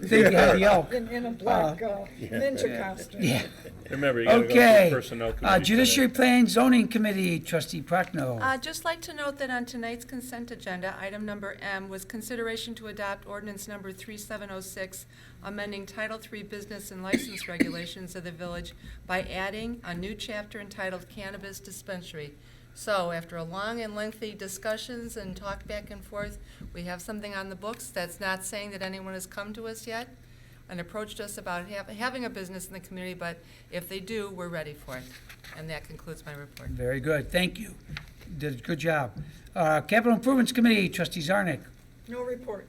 thing behind the elk. In a black ninja costume. Yeah. Remember, you gotta go Okay. through personnel committee. Judiciary Plan Zoning Committee, Trustee Prochnow. Just like to note that on tonight's consent agenda, item number M was consideration to adopt ordinance number 3706, amending Title III Business and License Regulations of the village by adding a new chapter entitled Cannabis Dispensary. So after a long and lengthy discussions and talk back and forth, we have something on the books. That's not saying that anyone has come to us yet. and approached us about having a business in the community, but if they do, we're ready for it. And that concludes my report. Very good, thank you. Did a good job. Capital Improvements Committee, trustee Zarnik. No report.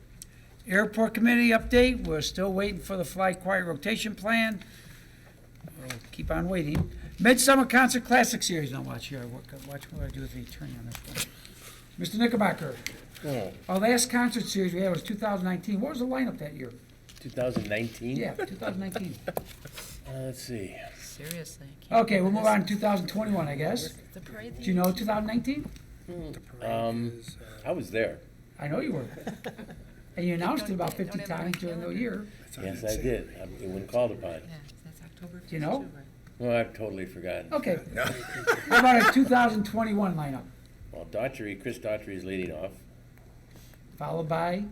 Airport Committee update, we're still waiting for the Fly Quiet rotation plan. We'll keep on waiting. Midsummer Concert Classic Series, now watch here, watch what I do with the attorney on this one. Mr. Knickerbocker, our last concert series we had was 2019. What was the lineup that year? 2019? Yeah, 2019. Let's see. Seriously. I can't Okay, we'll remember move on this. to 2021, I guess. The parade. Do you know 2019? I was there. I know you were. And you announced it about Don't 50 have it on times during the calendar. year. Yes, I did. It wasn't called upon. Yeah, that's October. Do you know? 52, right? Well, I've totally forgotten. Okay. How about a 2021 lineup? Well, Chris Daughtry is leading off. Followed by,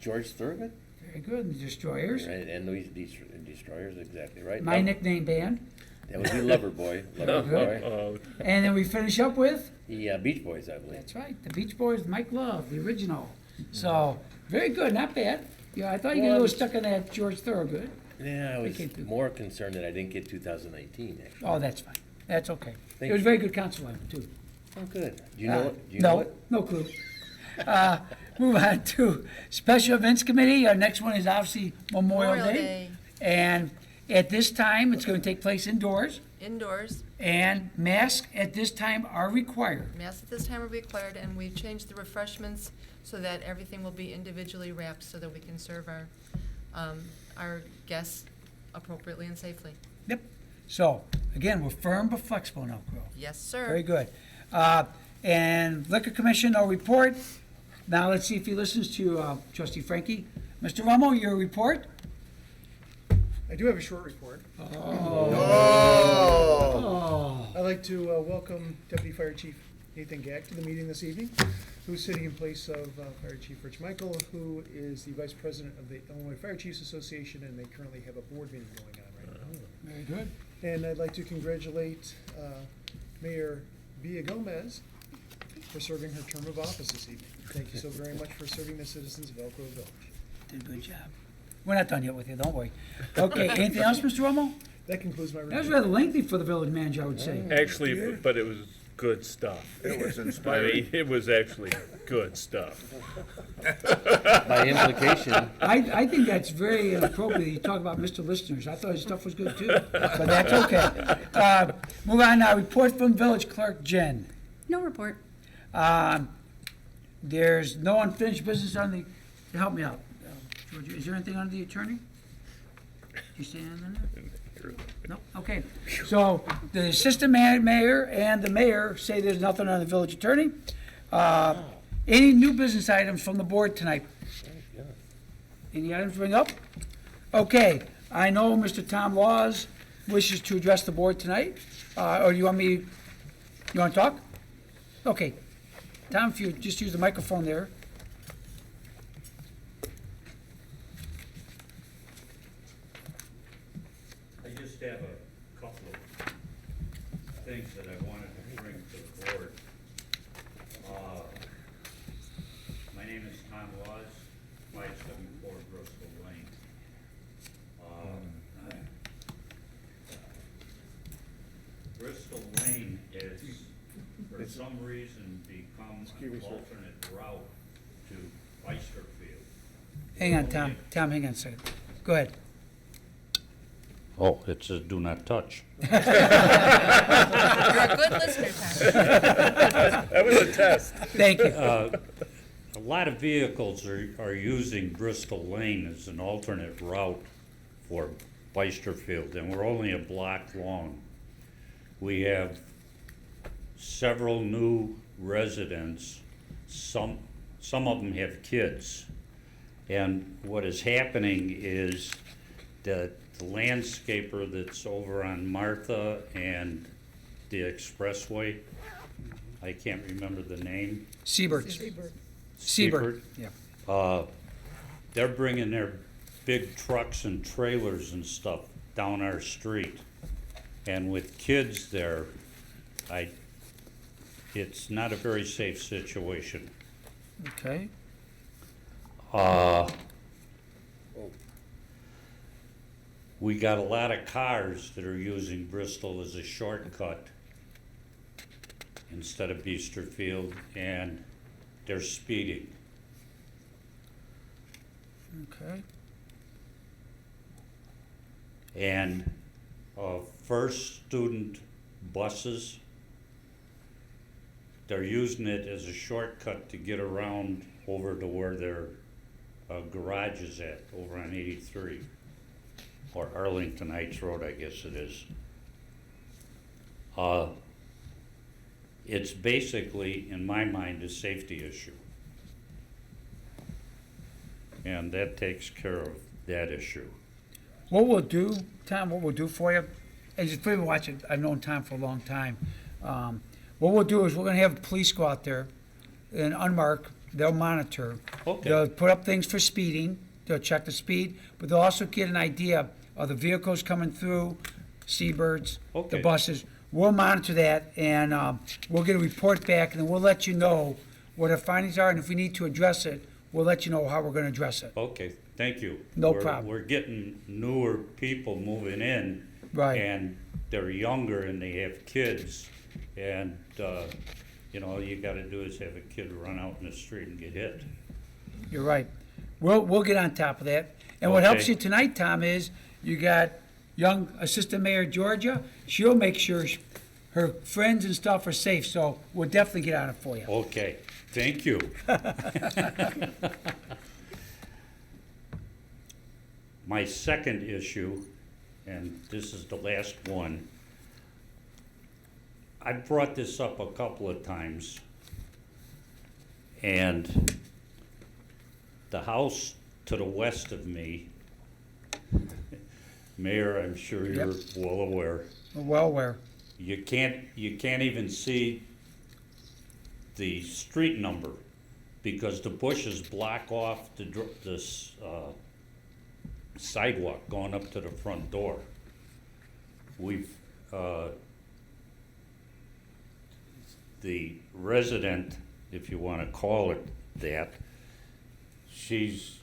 George Thurgood? very good, the Destroyers. Right, and Louise Destroyers, exactly right. My Nickname Band. That would be Loverboy. Loverboy. And then we finish up with, The Beach Boys, I believe. that's right, the Beach Boys, Mike Love, the original. So, very good, not bad. Yeah, I thought you got a little stuck on that George Thorogood. Yeah, I was came through. more concerned that I didn't get 2019, actually. Oh, that's fine. That's okay. Thank It was you. very good council item, too. Oh, good. Do you know it? Do you no, know it? no clue. Move on to Special Events Committee. Our next one is obviously Memorial Day. And at this time, it's going to take place indoors. Indoors. And masks at this time are required. Masks at this time are required, and we've changed the refreshments so that everything will be individually wrapped so that we can serve our guests appropriately and safely. Yep. So, again, we're firm but flexible now, Crow. Yes, sir. Very good. And Liquor Commission, no report. Now let's see if he listens to Trustee Frankie. Mr. Romo, your report? I do have a short report. Oh. I'd like to welcome Deputy Fire Chief Nathan Gack to the meeting this evening, who's sitting in place of Fire Chief Rich Michael, who is the Vice President of the Illinois Fire Chiefs Association, and they currently have a board meeting going on right now. Very good. And I'd like to congratulate Mayor Villagomez for serving her term of office this evening. Thank you so very much for serving the citizens of Elk Grove Village. Did a good job. We're not done yet with you, don't worry. Okay, anything else, Mr. Romo? That concludes my That report. was rather lengthy for the village manager, I would say. Actually, but it was good stuff. It was I inspiring. mean, it was actually good stuff. By implication, I think that's very inappropriate. You talk about Mr. Listeners. I thought his stuff was good too, but that's okay. Move on now. Report from Village Clerk Jen. No report. There's no unfinished business on the. Help me out, Georgia. Is there anything under the attorney? Did you say anything in there? No. Okay. So the assistant mayor and the mayor say there's nothing on the village attorney. Any new business items from the board tonight? Any items to bring up? Okay, I know Mr. Tom Laws wishes to address the board tonight. Or you want to talk? Okay. Tom, if you just use the microphone there. I just have a couple of things that I wanted to bring to the board. My name is Tom Laws, 574 Bristol Lane. Bristol Lane has, for some reason, become an alternate route to Weisterfield. Hang on, Tom. Tom, hang on a second. Go ahead. Oh, it says do not touch. You're a good listener, Tom. That was a test. Thank you. A lot of vehicles are using Bristol Lane as an alternate route for Weisterfield, and we're only a block long. We have several new residents. Some of them have kids. And what is happening is that the landscaper that's over on Martha and the Expressway, I can't remember the name. Seabird. Seabird. Yeah. They're bringing their big trucks and trailers and stuff down our street. And with kids there, it's not a very safe situation. Okay. We got a lot of cars that are using Bristol as a shortcut instead of Biesterfield, and they're speeding. Okay. And first student buses, they're using it as a shortcut to get around over to where their garage is at, over on 83. Or Arlington Heights Road, I guess it is. It's basically, in my mind, a safety issue. And that takes care of that issue. What we'll do, Tom, what we'll do for you, as you've been watching, I've known Tom for a long time. What we'll do is we're gonna have the police go out there and unmark, they'll monitor. Okay. They'll put up things for speeding, they'll check the speed, but they'll also get an idea of the vehicles coming through, Seabirds, the Okay. buses. We'll monitor that and we'll get a report back and then we'll let you know what our findings are, and if we need to address it, we'll let you know how we're gonna address it. Okay, thank you. No problem. We're getting newer people moving in. Right. And they're younger and they have kids. And, all you gotta do is have a kid run out in the street and get hit. You're right. We'll get on top of that. And what helps Okay. you tonight, Tom, is you got young Assistant Mayor Georgia. She'll make sure her friends and stuff are safe, so we'll definitely get on it for you. Okay, thank you. My second issue, and this is the last one, I've brought this up a couple of times, and the house to the west of me, Mayor, I'm sure you're well aware, Well aware. you can't even see the street number because the bushes block off the sidewalk going up to the front door. We've, the resident, if you want to call it that, she's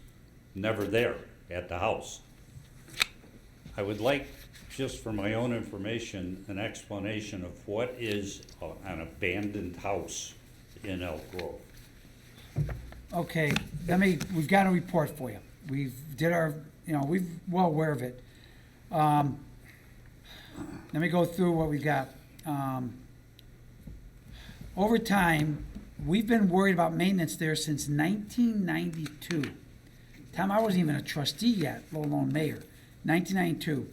never there at the house. I would like, just for my own information, an explanation of what is an abandoned house in Elk Grove. Okay, we've got a report for you. We've did our, we're well aware of it. Let me go through what we got. Over time, we've been worried about maintenance there since 1992. Tom, I wasn't even a trustee yet, let alone mayor. 1992.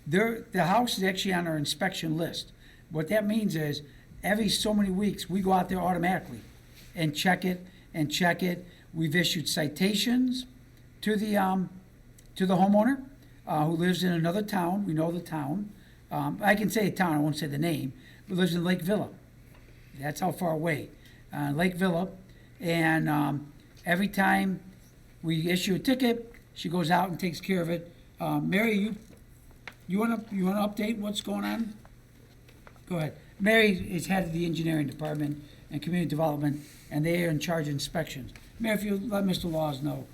The house is actually on our inspection list. What that means is every so many weeks, we go out there automatically and check it and check it. We've issued citations to the homeowner who lives in another town. We know the town. I can say a town, I won't say the name, who lives in Lake Villa. That's how far away. Lake Villa. And every time we issue a ticket, she goes out and takes care of it. Mary, you want to update what's going on? Go ahead. Mary is head of the engineering department and community development, and they are in charge of inspections. Mary, if you let Mr. Laws know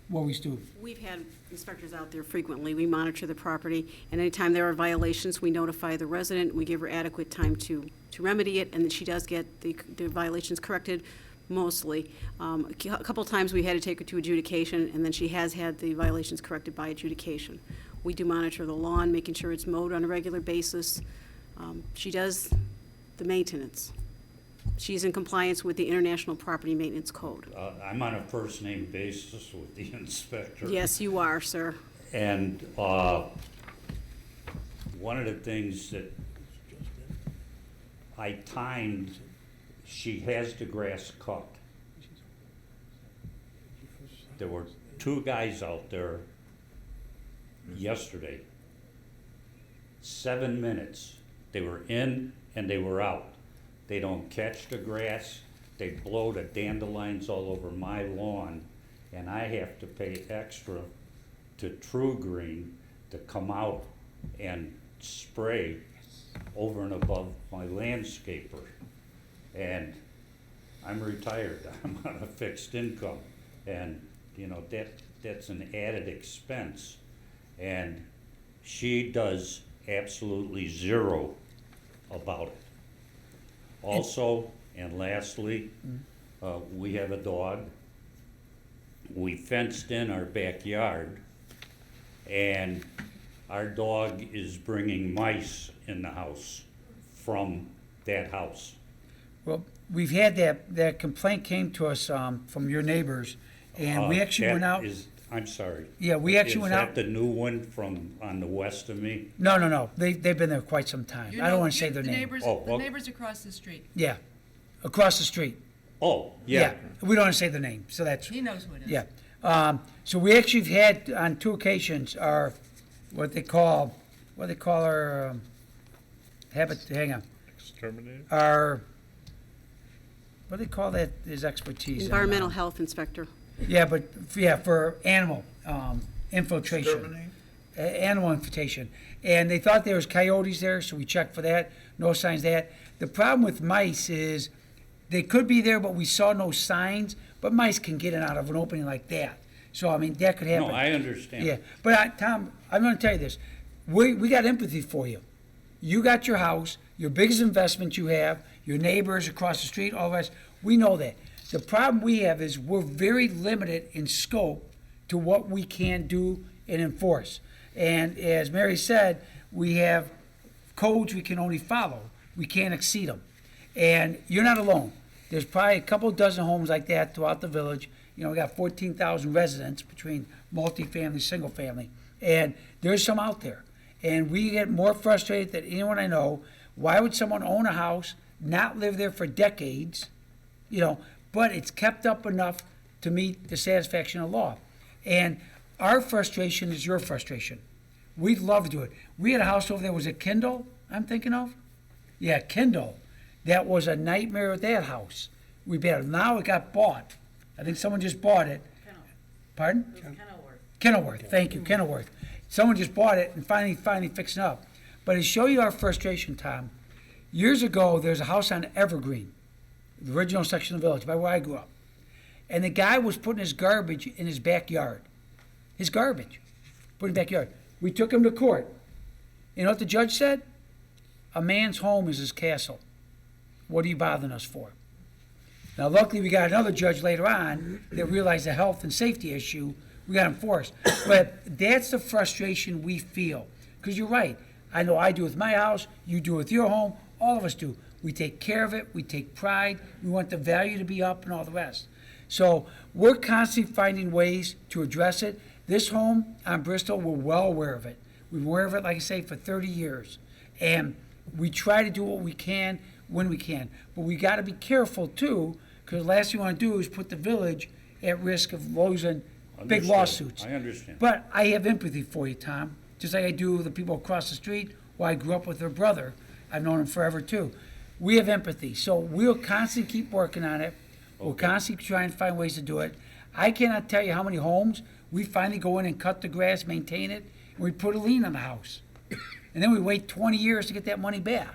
what we do. We've had inspectors out there frequently. We monitor the property, and anytime there are violations, we notify the resident. We give her adequate time to remedy it, and then she does get the violations corrected, mostly. A couple times we had to take her to adjudication, and then she has had the violations corrected by adjudication. We do monitor the lawn, making sure it's mowed on a regular basis. She does the maintenance. She's in compliance with the International Property Maintenance Code. I'm on a first-name basis with the inspector. Yes, you are, sir. And one of the things that I timed, she has the grass cut. There were two guys out there yesterday. 7 minutes. They were in and they were out. They don't catch the grass. They blow the dandelions all over my lawn, and I have to pay extra to True Green to come out and spray over and above my landscaper. And I'm retired. I'm on a fixed income. And, you know, that's an added expense. And she does absolutely zero about it. Also, and lastly, we have a dog. We fenced in our backyard, and our dog is bringing mice in the house from that house. Well, we've had that complaint came to us from your neighbors, and we actually That went out. I'm sorry. Yeah, we actually went out. Is that the new one from on the west of me? No. They've been there quite some time. I don't want to say their The name. neighbors, Oh, the okay. neighbors across the street. Yeah, across the street. Oh, yeah. We don't want to say the name, so that's. He knows who it is. Yeah. So we actually have had on 2 occasions our what they call our habit. Hang on. Exterminator? Our what do they call that? His expertise. in, Environmental health inspector. Yeah, but for animal infiltration. Exterminate? Animal infiltration. And they thought there was coyotes there, so we checked for that. No signs of that. The problem with mice is they could be there, but we saw no signs. But mice can get in out of an opening like that. So, I mean, that could happen. No, I understand. Yeah. But, Tom, I'm going to tell you this. We got empathy for you. You got your house, your biggest investment you have, your neighbors across the street, all the rest. We know that. The problem we have is we're very limited in scope to what we can do and enforce. And as Mary said, we have codes we can only follow. We can't exceed them. And you're not alone. There's probably a couple dozen homes like that throughout the village. You know, we got 14,000 residents between multifamily, single family. And there's some out there. And we get more frustrated than anyone I know. Why would someone own a house, not live there for decades, you know, but it's kept up enough to meet the satisfaction of law. And our frustration is your frustration. We'd love to do it. We had a house over there, was it Kendall I'm thinking of? Yeah, Kendall. That was a nightmare with that house. We better, now it got bought. I think someone just bought it. Pardon? Kenilworth, thank you, Kenilworth. Someone just bought it and finally fixing it up. But to show you our frustration, Tom, years ago, there's a house on Evergreen, the original section of the village, by where I grew up. And the guy was putting his garbage in his backyard. His garbage, put in the backyard. We took him to court. You know what the judge said? A man's home is his castle. What are you bothering us for? Now, luckily, we got another judge later on that realized the health and safety issue we got enforced. But that's the frustration we feel. Because you're right. I know I do with my house, you do with your home, all of us do. We take care of it, we take pride, we want the value to be up and all the rest. So we're constantly finding ways to address it. This home on Bristol, we're well aware of it. We've been aware of it, like I say, for 30 years. And we try to do what we can when we can. But we got to be careful, too, because the last thing we want to do is put the village at risk of losing big Understood. lawsuits. I understand. But I have empathy for you, Tom, just like I do with the people across the street. Well, I grew up with their brother. I've known him forever, too. We have empathy. So we'll constantly keep working on it. We'll constantly try and find ways to do it. I cannot tell you how many homes we finally go in and cut the grass, maintain it, and we put a lien on the house. And then we wait 20 years to get that money back.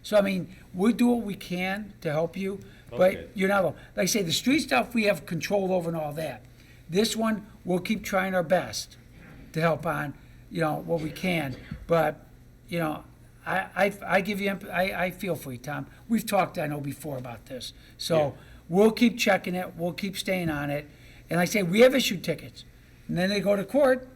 So, I mean, we'll do what we can to help you, but Okay. you're not alone. Like I say, the street stuff we have control over and all that. This one, we'll keep trying our best to help on, you know, what we can. But, you know, I give you, I feel for you, Tom. We've talked, I know, before about this. So we'll keep checking it, we'll keep staying on it. And like I say, we have issued tickets. And then they go to court,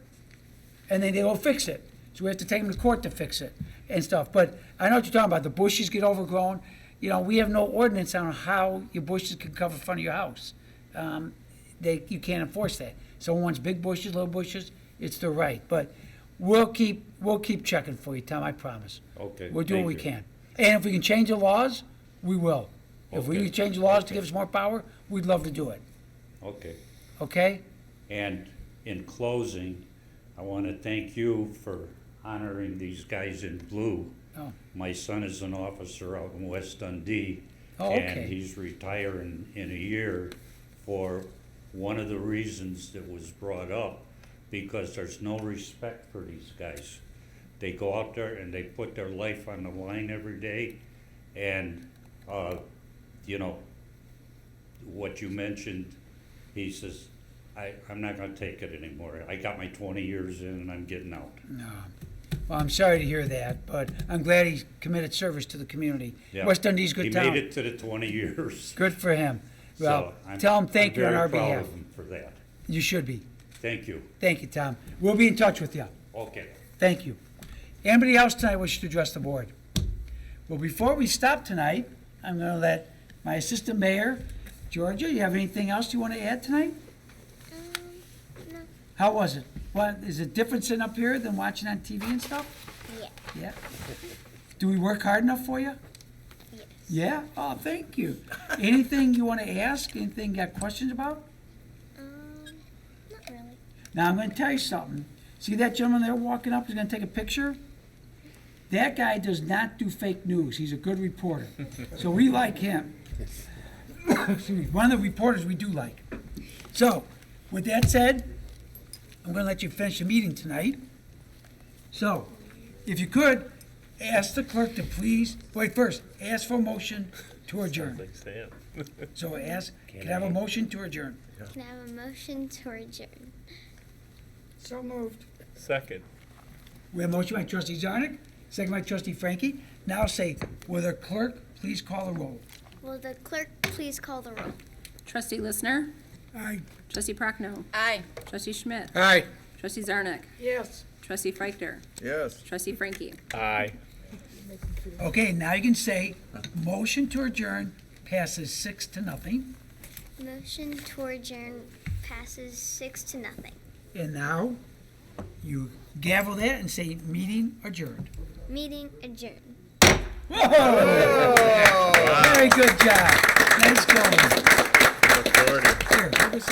and then they go fix it. So we have to take them to court to fix it and stuff. But I know what you're talking about. The bushes get overgrown. You know, we have no ordinance on how your bushes can cover front of your house. You can't enforce that. Someone wants big bushes, little bushes, it's their right. But we'll keep checking for you, Tom, I promise. Okay, We'll do what thank we you. can. And if we can change the laws, we will. If we Okay. can change the laws to give us more power, we'd love to do it. Okay. Okay? And in closing, I want to thank you for honoring these guys in blue. Oh. My son is an officer out in West Dundee. Oh, okay. And he's retiring in a year for one of the reasons that was brought up, because there's no respect for these guys. They go out there and they put their life on the line every day. And, you know, what you mentioned, he says, I'm not gonna take it anymore. I got my 20 years in and I'm getting out. No. Well, I'm sorry to hear that, but I'm glad he's committed service to the community. Yeah. West Dundee's a good town. He made it to the 20 years. Good for him. Well, So I'm- tell him thank I'm you on very our proud behalf. of him for that. You should be. Thank you. Thank you, Tom. We'll be in touch with you. Okay. Thank you. Anybody else tonight wish to address the board? Well, before we stop tonight, I'm going to let my assistant mayor, Georgia, you have anything else you want to add tonight? No. How was it? What, is it different sitting up here than watching on TV and stuff? Yeah. Yeah. Do we work hard enough for you? Yes. Yeah? Oh, thank you. Anything you want to ask? Anything you got questions about? Not really. Now, I'm going to tell you something. See that gentleman there walking up, he's going to take a picture? That guy does not do fake news. He's a good reporter. So we like him. Excuse me. One of the reporters we do like. So, with that said, I'm going to let you finish the meeting tonight. So, if you could, ask the clerk to please, wait, first, ask for a motion to adjourn. Like Sam. So ask, can I have a motion to adjourn? Can I have a motion to adjourn? So moved. Second. We have a motion by trustee Zarnik, second by trustee Frankie. Now say, will the clerk please call the roll? Will the clerk please call the roll? Trustee Listener? Aye. Trustee Prochnow? Aye. Trustee Schmidt? Aye. Trustee Zarnik? Yes. Trustee Feichter? Yes. Trustee Frankie? Aye. Okay, now you can say, motion to adjourn passes 6-0. Motion to adjourn passes 6-0. And now, you gavel that and say, meeting adjourned. Meeting adjourned. Whoa! Very good job. Nice going. Recording. Here, give us-